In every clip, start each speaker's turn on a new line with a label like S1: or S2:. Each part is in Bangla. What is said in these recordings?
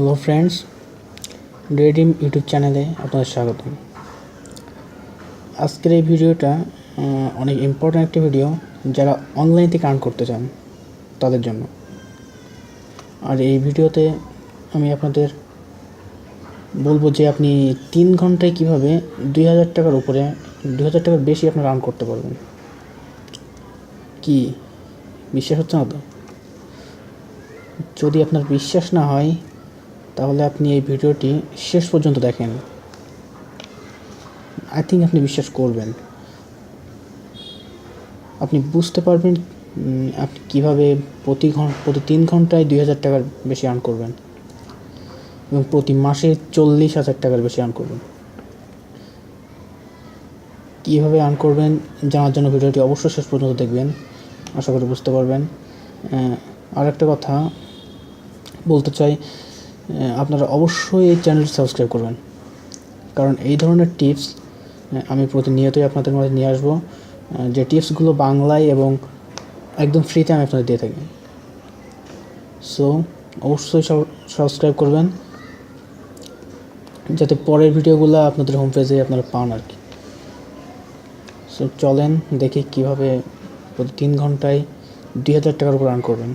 S1: হ্যালো ফ্রেন্ডস, ড্রিম ইউটিউব চ্যানেলে আপনাদের স্বাগতম। আজকের এই ভিডিওটা অনেক ইম্পর্ট্যান্ট একটা ভিডিও যারা অনলাইন থেকে আর্ন করতে চান তাদের জন্য। আর এই ভিডিওতে আমি আপনাদের বলবো যে আপনি 3 ঘন্টায় কীভাবে 2000 টাকার উপরে 2000 টাকার বেশি আপনারা আর্ন করতে পারবেন। কি বিশ্বাস হচ্ছে না তো? যদি আপনার বিশ্বাস না হয় তাহলে আপনি এই ভিডিওটি শেষ পর্যন্ত দেখেন। আই থিঙ্ক আপনি বিশ্বাস করবেন। আপনি বুঝতে পারবেন আপনি কীভাবে প্রতি 3 ঘন্টায় 2000 টাকার বেশি আর্ন করবেন এবং প্রতি মাসে 40,000 টাকার বেশি আর্ন করবেন। কীভাবে আর্ন করবেন জানার জন্য ভিডিওটি অবশ্যই শেষ পর্যন্ত দেখবেন, আশা করি বুঝতে পারবেন। আর একটা কথা বলতে চাই, আপনারা অবশ্যই এই চ্যানেলটি সাবস্ক্রাইব করবেন, কারণ এই ধরনের টিপস আমি প্রতিনিয়তই আপনাদের মধ্যে নিয়ে আসবো। যে টিপসগুলো বাংলায় এবং একদম ফ্রিতে আমি আপনাদের দিয়ে থাকি। সো অবশ্যই সাবস্ক্রাইব করবেন যাতে পরের ভিডিওগুলো আপনাদের হোম পেজে আপনারা পান আর কি। সো চলেন দেখি কীভাবে প্রতি 3 ঘন্টায় 2000 টাকার উপর আর্ন করবেন।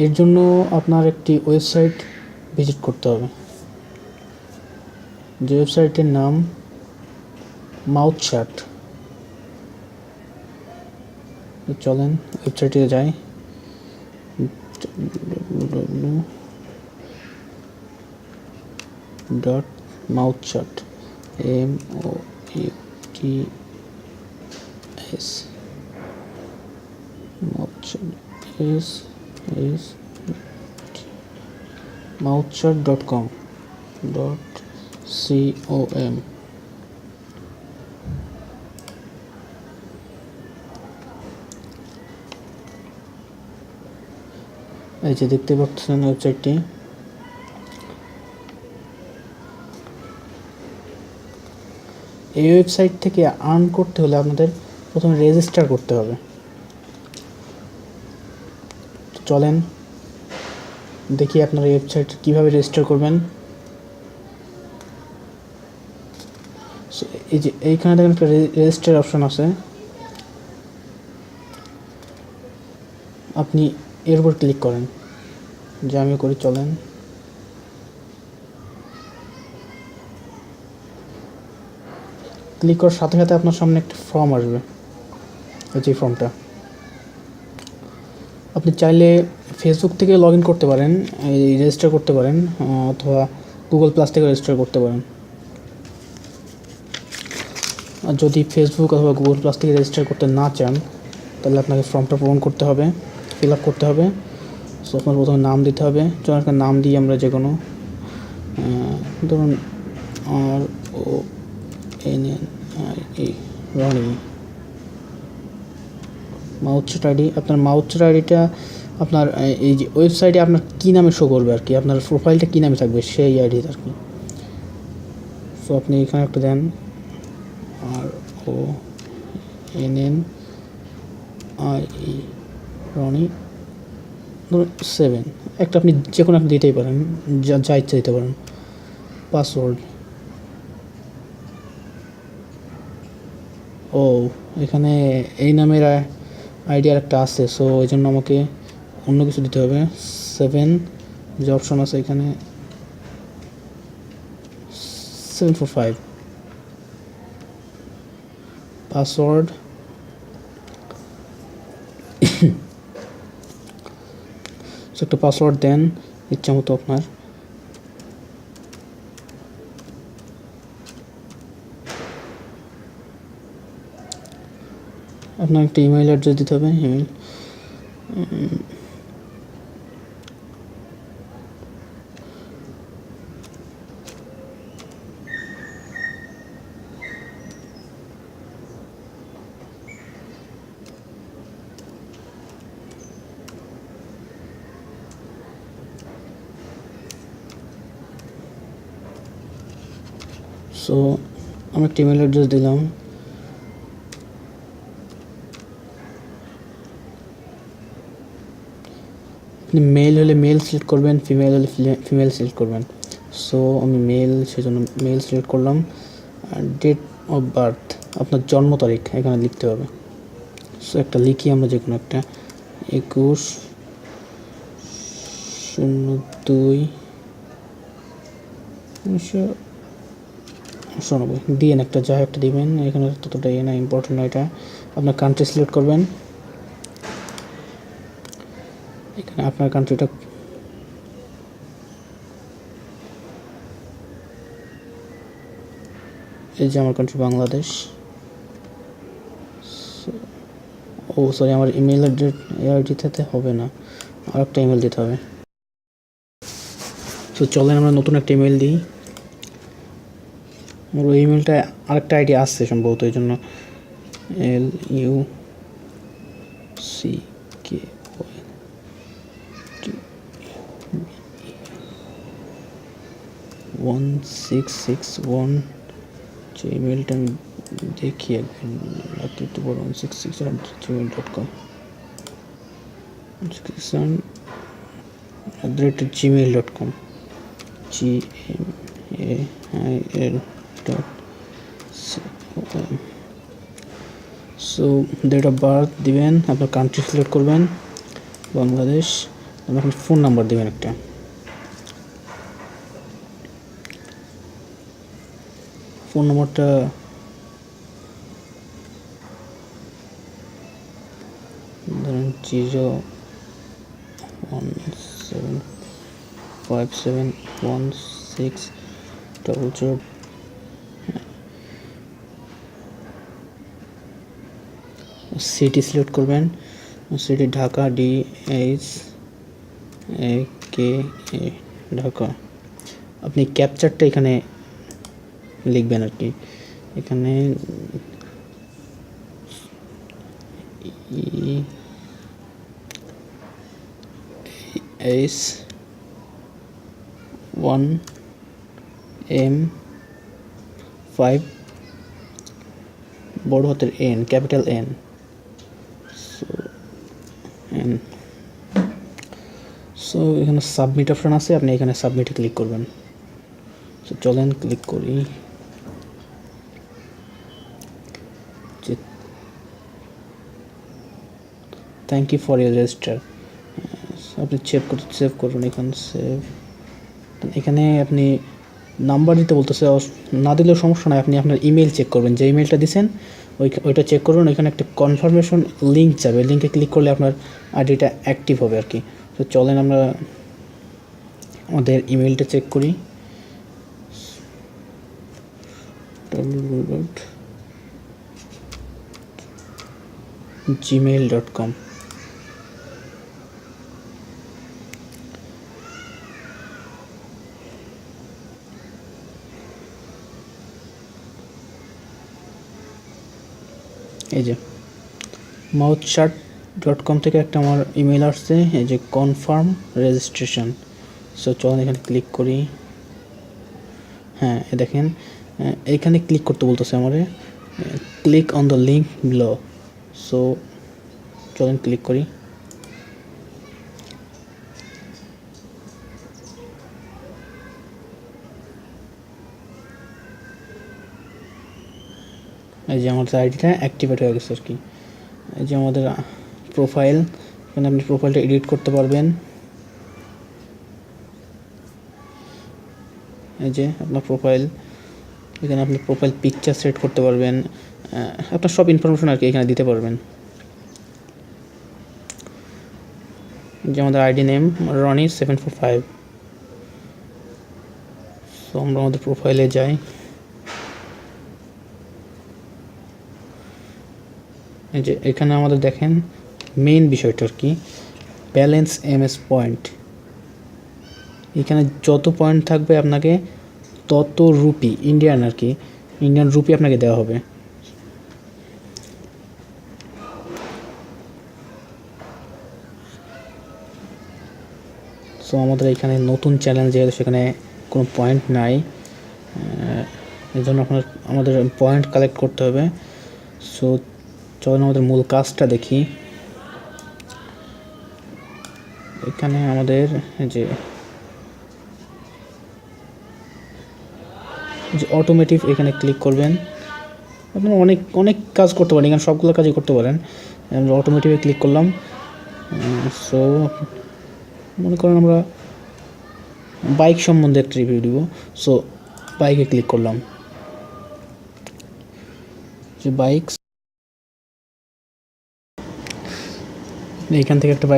S1: এর জন্য আপনার একটি ওয়েবসাইট ভিজিট করতে হবে, যে ওয়েবসাইটের নাম মাউথচার্ট। চলেন ওয়েবসাইটে যাই। www.mouthchart MOUTS mouthchart.com এই যে দেখতে পাচ্ছেন ওয়েবসাইটটি। এই ওয়েবসাইট থেকে আর্ন করতে হলে আপনাদের প্রথমে রেজিস্টার করতে হবে। চলেন দেখি আপনারা এই ওয়েবসাইট কীভাবে রেজিস্টার করবেন। এই যে এইখানে দেখেন একটা রেজিস্টার অপশন আছে, আপনি এর উপর ক্লিক করেন, যা আমি করি। চলেন ক্লিক করার সাথে সাথে আপনার সামনে একটা ফর্ম আসবে। যে ফর্মটা আপনি চাইলে ফেসবুক থেকে লগ ইন করতে পারেন, এই রেজিস্টার করতে পারেন, অথবা গুগল প্লাস থেকে রেজিস্টার করতে পারেন। আর যদি ফেসবুক অথবা গুগল প্লাস থেকে রেজিস্টার করতে না চান তাহলে আপনাকে ফর্মটা পূরণ করতে হবে, ফিল আপ করতে হবে। সো আপনার প্রথমে নাম দিতে হবে। চলুন একটা নাম দিই আমরা, যে কোনো ধরুন RONNIE রনি। মাউথচার্ট আইডি, আপনার মাউথচার্ট আইডিটা আপনার এই যে ওয়েবসাইটে আপনার কী নামে শো করবে আর কি, আপনার প্রোফাইলটা কী নামে থাকবে সেই আইডি আর কি। সো আপনি এখানে একটা দেন RONNIE রনি ধরুন 7। একটা আপনি যে কোনো একটা দিতেই পারেন, যা ইচ্ছা দিতে পারেন। পাসওয়ার্ড, এখানে এই নামের আইডি আর একটা আছে, সো এই জন্য আমাকে অন্য কিছু দিতে হবে। 7 যে অপশন আছে এখানে 745 পাসওয়ার্ড। একটা পাসওয়ার্ড দেন ইচ্ছা মতো আপনার। আপনার একটা ইমেল অ্যাড্রেস দিতে হবে, ইমেল। সো আমি একটা ইমেল অ্যাড্রেস দিলাম। আপনি মেল হলে মেল সিলেক্ট করবেন, ফিমেল হলে ফিমেল সিলেক্ট করবেন। সো আমি মেল, সেজন্য মেল সিলেক্ট করলাম। আর ডেট অফ বার্থ, আপনার জন্ম তারিখ এখানে লিখতে হবে। সো একটা লিখি আমরা, যে কোনো একটা, 21/02/1999 দিন, একটা যাই একটা দিবেন। এখানে ততটা না ইম্পর্টেন্ট না এটা। আপনার কান্ট্রি সিলেক্ট করবেন, এখানে আপনার কান্ট্রিটা এই যে আমার কান্ট্রি বাংলাদেশ। ও সরি, আমার ইমেল আইডিতে হবে না, আর একটা ইমেল দিতে হবে। তো চলেন আমরা নতুন একটা ইমেল দিই। আমার ওই ইমেলটা আরেকটা আইডি আসছে সম্ভবত, এই জন্য LUCK16661, যে ইমেলটা আমি দেখি একবার, lucky166@gmail.com, gmail.com, gmail.com। So date of birth দিবেন, আপনার কান্ট্রি সিলেক্ট করবেন বাংলাদেশ, আপনার ফোন নাম্বার দিবেন একটা। ফোন নাম্বারটা ধরেন 017571600। সিটি সিলেক্ট করবেন, সিটি ঢাকা, DHAKA ঢাকা। আপনি ক্যাপচারটা এখানে লিখবেন আর কি, এখানে ES1M5 বড় হাতের N, ক্যাপিটাল N, সো এখানে সাবমিট অপশন আছে, আপনি এখানে সাবমিটে ক্লিক করবেন। সো চলেন ক্লিক করি। Thank you for your register. আপনি সেভ করবেন, এখানে সেভ। এখানে আপনি নাম্বার দিতে বলতেছে, না দিলেও সমস্যা নয়, আপনি আপনার ইমেল চেক করবেন, যে ইমেলটা দিয়েছেন ওইটা চেক করবেন। ওইখানে একটা কনফার্মেশন লিঙ্ক যাবে, লিঙ্কে ক্লিক করলে আপনার আইডিটা অ্যাক্টিভ হবে আর কি। তো চলেন আমরা আমাদের ইমেলটা চেক করি। gmail.com। এই যে mouthchat.com থেকে একটা আমার ইমেল আসছে, এই যে কনফার্ম রেজিস্ট্রেশন। সো চলুন এখানে ক্লিক করি। হ্যাঁ দেখেন, এইখানে ক্লিক করতে বলতেছে আমারে, click on the link below. So চলুন ক্লিক করি। এই যে আমাদের আইডিটা অ্যাক্টিভেট হয়ে গেছে আর কি। এই যে আমাদের প্রোফাইল, এখানে আপনি প্রোফাইলটা এডিট করতে পারবেন। এই যে আপনার প্রোফাইল, এখানে আপনি প্রোফাইল পিকচার সেট করতে পারবেন, আপনার সব ইনফরমেশন আর কি এখানে দিতে পারবেন। যে আমাদের আইডি নেম Ronnie745। সো আমরা আমাদের প্রোফাইলে যাই। এই যে এখানে আমাদের দেখেন মেইন বিষয়টা আর কি, ব্যালেন্স MS পয়েন্ট। এখানে যত পয়েন্ট থাকবে আপনাকে তত রুপি, ইন্ডিয়ান আর কি, ইন্ডিয়ান রুপি আপনাকে দেওয়া হবে। সো আমাদের এখানে নতুন চ্যালেঞ্জ, যেহেতু সেখানে কোনো পয়েন্ট নাই, এই জন্য আমাদের পয়েন্ট কালেক্ট করতে হবে। সো চলুন আমাদের মূল কাজটা দেখি। এখানে আমাদের যে অটোমেটিভ এখানে ক্লিক করবেন। আপনি অনেক অনেক কাজ করতে পারেন, এখানে সবগুলো কাজই করতে পারেন। আমরা অটোমেটিভে ক্লিক করলাম। সো মনে করেন আমরা বাইক সম্বন্ধে একটা রিভিউ দিব। সো বাইকে ক্লিক করলাম, যে বাইক, এইখান থেকে একটা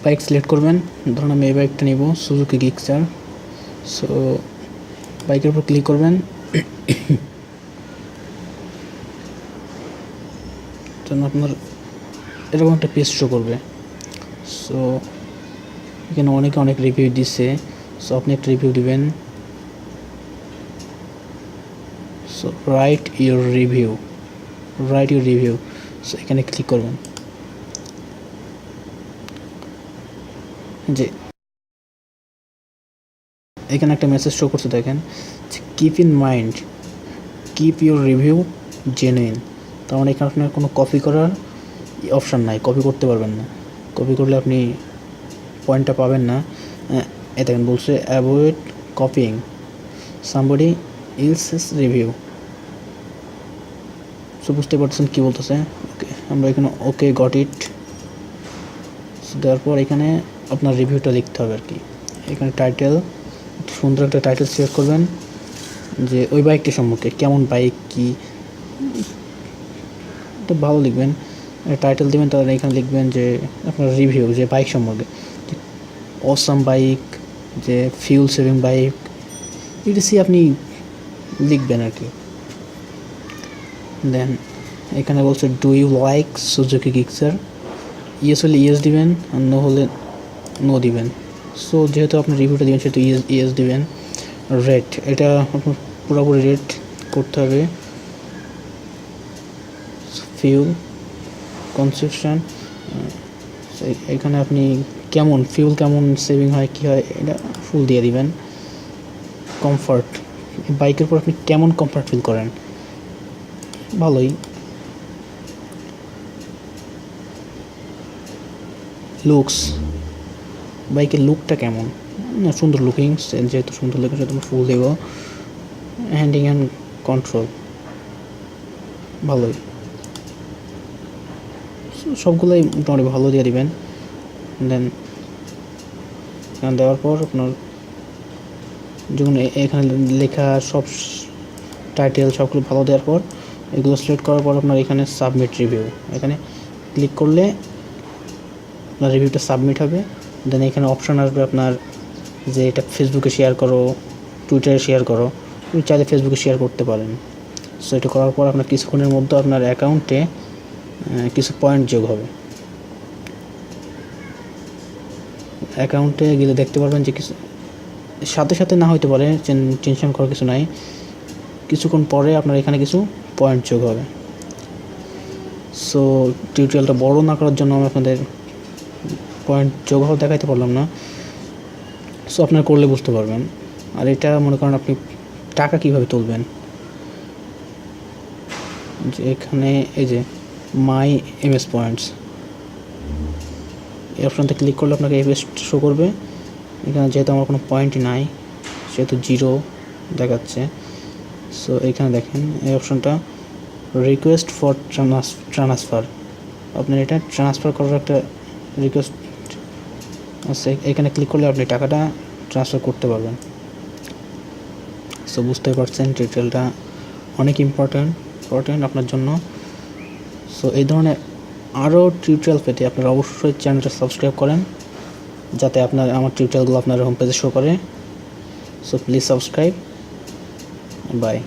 S1: বাইক সিলেক্ট করবেন। ধরুন আমি এই বাইকটা নিব, সুজুকি গিক্সার। সো বাইকের উপর ক্লিক করবেন, জন্য আপনার এরকম একটা পেজ শো করবে। সো এখানে অনেক রিভিউ দিচ্ছে। সো আপনি একটা রিভিউ দিবেন। So right your review. So এখানে ক্লিক করবেন। যে এখানে একটা মেসেজ শো করছে, দেখেন, keep in mind, keep your review genuine. তার মানে এখানে আপনার কোনো কপি করার অপশান নাই, কপি করতে পারবেন না। কপি করলে আপনি পয়েন্টটা পাবেন না। এ দেখেন বলছে avoid copying somebody else's review. So বুঝতে পারছেন কী বলতেছে। ওকে, আমরা এখানে ওকে গট ইট দেওয়ার পর এখানে আপনার রিভিউটা লিখতে হবে আর কি। এখানে টাইটেল, সুন্দর একটা টাইটেল সিলেক্ট করবেন, যে ওই বাইকটি সম্পর্কে, কেমন বাইক, কী, এটা ভালো লিখবেন। টাইটেল দেবেন, তাহলে এখানে লিখবেন যে আপনার রিভিউ, যে বাইক সম্পর্কে, অসাম বাইক, যে ফিউল সেভিং বাইক, ইটিসি আপনি লিখবেন আর কি। দেন এখানে বলছে do you like Suzuki Gixxer. Yes হলে ইয়েস দিবেন, আর নো হলে নো দিবেন। সো যেহেতু আপনি রিভিউটা দিবেন সেহেতু ইয়েস দিবেন। রেট, এটা আপনার পুরোপুরি রেট করতে হবে। ফিউল কনসেপশন, এখানে আপনি কেমন ফিউল, কেমন সেভিং হয়, কী হয়, এটা ফুল দিয়ে দিবেন। কমফর্ট, বাইকের পর আপনি কেমন কমফর্ট ফিল করেন, ভালোই। লুকস, বাইকের লুকটা কেমন, না সুন্দর লুকিং, যেহেতু সুন্দর লুকিং সেহেতু আমি ফুল দেবো। হ্যান্ডিং অ্যান্ড কন্ট্রোল, ভালোই। সবগুলোই মোটামুটি ভালো দিয়ে দিবেন। দেন এখানে দেওয়ার পর আপনার যখন এখানে লেখা সব টাইটেল সবগুলো ভালো দেওয়ার পর এগুলো সিলেক্ট করার পর আপনার এখানে সাবমিট রিভিউ, এখানে ক্লিক করলে আপনার রিভিউটা সাবমিট হবে। দেন এখানে অপশান আসবে আপনার, যে এটা ফেসবুকে শেয়ার করো, টুইটারে শেয়ার করো। তুমি চাইলে ফেসবুকে শেয়ার করতে পারেন। সো এটা করার পর আপনার কিছুক্ষণের মধ্যে আপনার অ্যাকাউন্টে কিছু পয়েন্ট যোগ হবে। অ্যাকাউন্টে গেলে দেখতে পারবেন যে কিছু সাথে সাথে না হইতে পারে, টেনশন করার কিছু নাই। কিছুক্ষণ পরে আপনার এখানে কিছু পয়েন্ট যোগ হবে। সো টিউটোরিয়ালটা বড় না করার জন্য আমি আপনাদের পয়েন্ট যোগ হওয়া দেখাইতে পারলাম না। সো আপনারা করলে বুঝতে পারবেন। আর এটা মনে করেন আপনি টাকা কীভাবে তুলবেন, যে এখানে এই যে মাই এমএস পয়েন্টস, এই অপশানতে ক্লিক করলে আপনাকে এমএস শো করবে। এখানে যেহেতু আমার কোনো পয়েন্টই নাই সেহেতু 0 দেখাচ্ছে। সো এখানে দেখেন এই অপশানটা রিকোয়েস্ট ফর ট্রান্সফার, আপনার এটা ট্রান্সফার করার একটা রিকোয়েস্ট আছে। এখানে ক্লিক করলে আপনি টাকাটা ট্রান্সফার করতে পারবেন। সো বুঝতে পারছেন টিউটোরিয়ালটা অনেক ইম্পর্ট্যান্ট আপনার জন্য। সো এই ধরনের আরও টিউটোরিয়াল পেতে আপনারা অবশ্যই চ্যানেলটা সাবস্ক্রাইব করেন, যাতে আপনার আমার টিউটোরিয়ালগুলো আপনার হোম পেজে শো করে। So please subscribe. বাই।